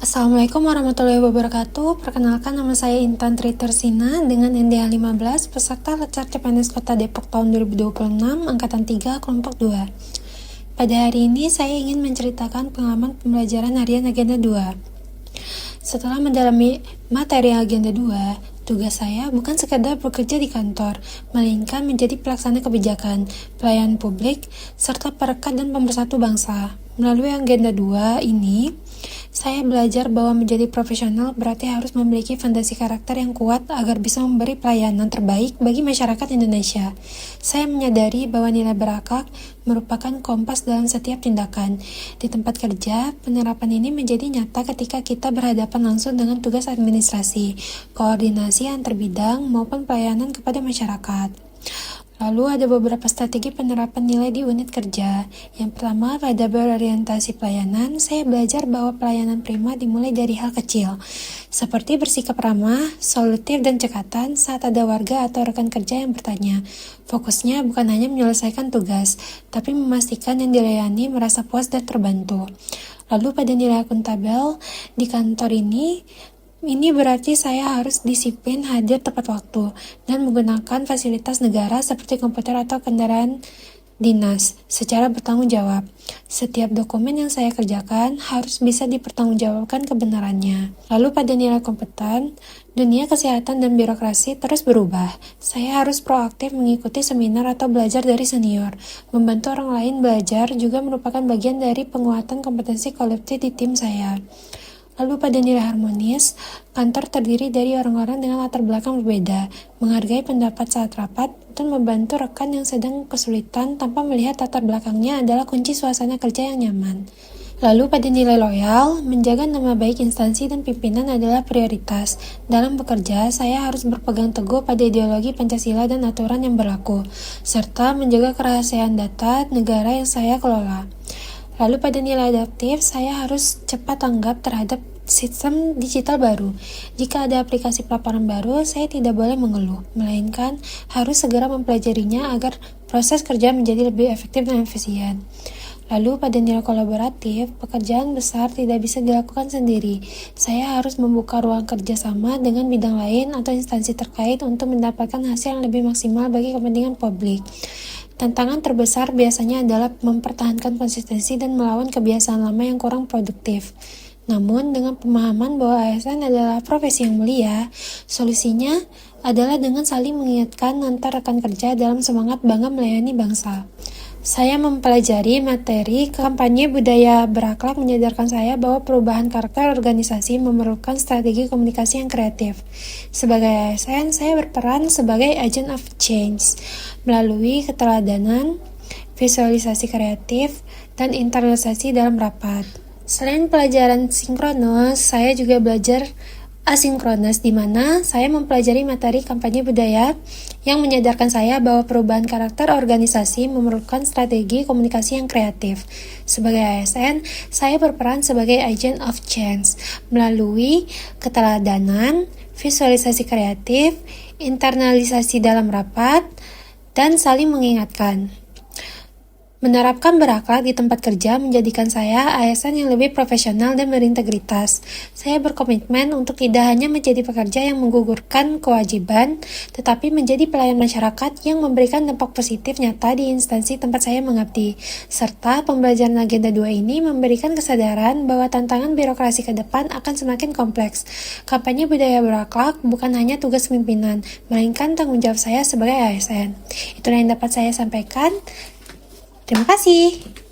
Assalamualaikum warahmatullahi wabarakatuh. Perkenalkan, nama saya Intan Tri Tursina dengan NDA 15, peserta Lecar CPNS Kota Depok tahun 2026, Angkatan 3, Kelompok 2. Pada hari ini saya ingin menceritakan pengalaman pembelajaran harian Agenda 2. Setelah mendalami materi Agenda 2, tugas saya bukan sekadar bekerja di kantor, melainkan menjadi pelaksana kebijakan, pelayan publik, serta perekat dan pemersatu bangsa. Melalui Agenda 2 ini, saya belajar bahwa menjadi profesional berarti harus memiliki fondasi karakter yang kuat agar bisa memberi pelayanan terbaik bagi masyarakat Indonesia. Saya menyadari bahwa nilai berakhlak merupakan kompas dalam setiap tindakan. Di tempat kerja, penerapan ini menjadi nyata ketika kita berhadapan langsung dengan tugas administrasi, koordinasi antar bidang, maupun pelayanan kepada masyarakat. Lalu ada beberapa strategi penerapan nilai di unit kerja. Yang pertama, pada berorientasi pelayanan, saya belajar bahwa pelayanan prima dimulai dari hal kecil, seperti bersikap ramah, solutif, dan cekatan saat ada warga atau rekan kerja yang bertanya. Fokusnya bukan hanya menyelesaikan tugas, tapi memastikan yang dilayani merasa puas dan terbantu. Lalu pada nilai akuntabel, di kantor ini berarti saya harus disiplin hadir tepat waktu dan menggunakan fasilitas negara seperti komputer atau kendaraan dinas secara bertanggung jawab. Setiap dokumen yang saya kerjakan harus bisa dipertanggungjawabkan kebenarannya. Lalu pada nilai kompeten, dunia kesehatan dan birokrasi terus berubah. Saya harus proaktif mengikuti seminar atau belajar dari senior. Membantu orang lain belajar juga merupakan bagian dari penguatan kompetensi kolektif di tim saya. Lalu pada nilai harmonis, kantor terdiri dari orang-orang dengan latar belakang berbeda, menghargai pendapat saat rapat, dan membantu rekan yang sedang kesulitan tanpa melihat latar belakangnya adalah kunci suasana kerja yang nyaman. Lalu pada nilai loyal, menjaga nama baik instansi dan pimpinan adalah prioritas. Dalam bekerja, saya harus berpegang teguh pada ideologi Pancasila dan aturan yang berlaku, serta menjaga kerahasiaan data negara yang saya kelola. Lalu pada nilai adaptif, saya harus cepat tanggap terhadap sistem digital baru. Jika ada aplikasi pelaporan baru, saya tidak boleh mengeluh, melainkan harus segera mempelajarinya agar proses kerja menjadi lebih efektif dan efisien. Lalu pada nilai kolaboratif, pekerjaan besar tidak bisa dilakukan sendiri. Saya harus membuka ruang kerjasama dengan bidang lain atau instansi terkait untuk mendapatkan hasil yang lebih maksimal bagi kepentingan publik. Tantangan terbesar biasanya adalah mempertahankan konsistensi dan melawan kebiasaan lama yang kurang produktif. Namun, dengan pemahaman bahwa ASN adalah profesi yang mulia, solusinya adalah dengan saling mengingatkan antar rekan kerja dalam semangat bangga melayani bangsa. Saya mempelajari materi kampanye budaya berakhlak menyadarkan saya bahwa perubahan karakter organisasi memerlukan strategi komunikasi yang kreatif. Sebagai ASN, saya berperan sebagai agent of change melalui keteladanan, visualisasi kreatif, dan internalisasi dalam rapat. Selain pelajaran sinkronus, saya juga belajar asinkronus, di mana saya mempelajari materi kampanye budaya yang menyadarkan saya bahwa perubahan karakter organisasi memerlukan strategi komunikasi yang kreatif. Sebagai ASN, saya berperan sebagai agent of change melalui keteladanan, visualisasi kreatif, internalisasi dalam rapat, dan saling mengingatkan. Menerapkan berakhlak di tempat kerja menjadikan saya ASN yang lebih profesional dan berintegritas. Saya berkomitmen untuk tidak hanya menjadi pekerja yang menggugurkan kewajiban, tetapi menjadi pelayan masyarakat yang memberikan dampak positif nyata di instansi tempat saya mengabdi. Serta pembelajaran Agenda 2 ini memberikan kesadaran bahwa tantangan birokrasi ke depan akan semakin kompleks. Kampanye budaya berakhlak bukan hanya tugas pimpinan, melainkan tanggung jawab saya sebagai ASN. Itulah yang dapat saya sampaikan. Terima kasih.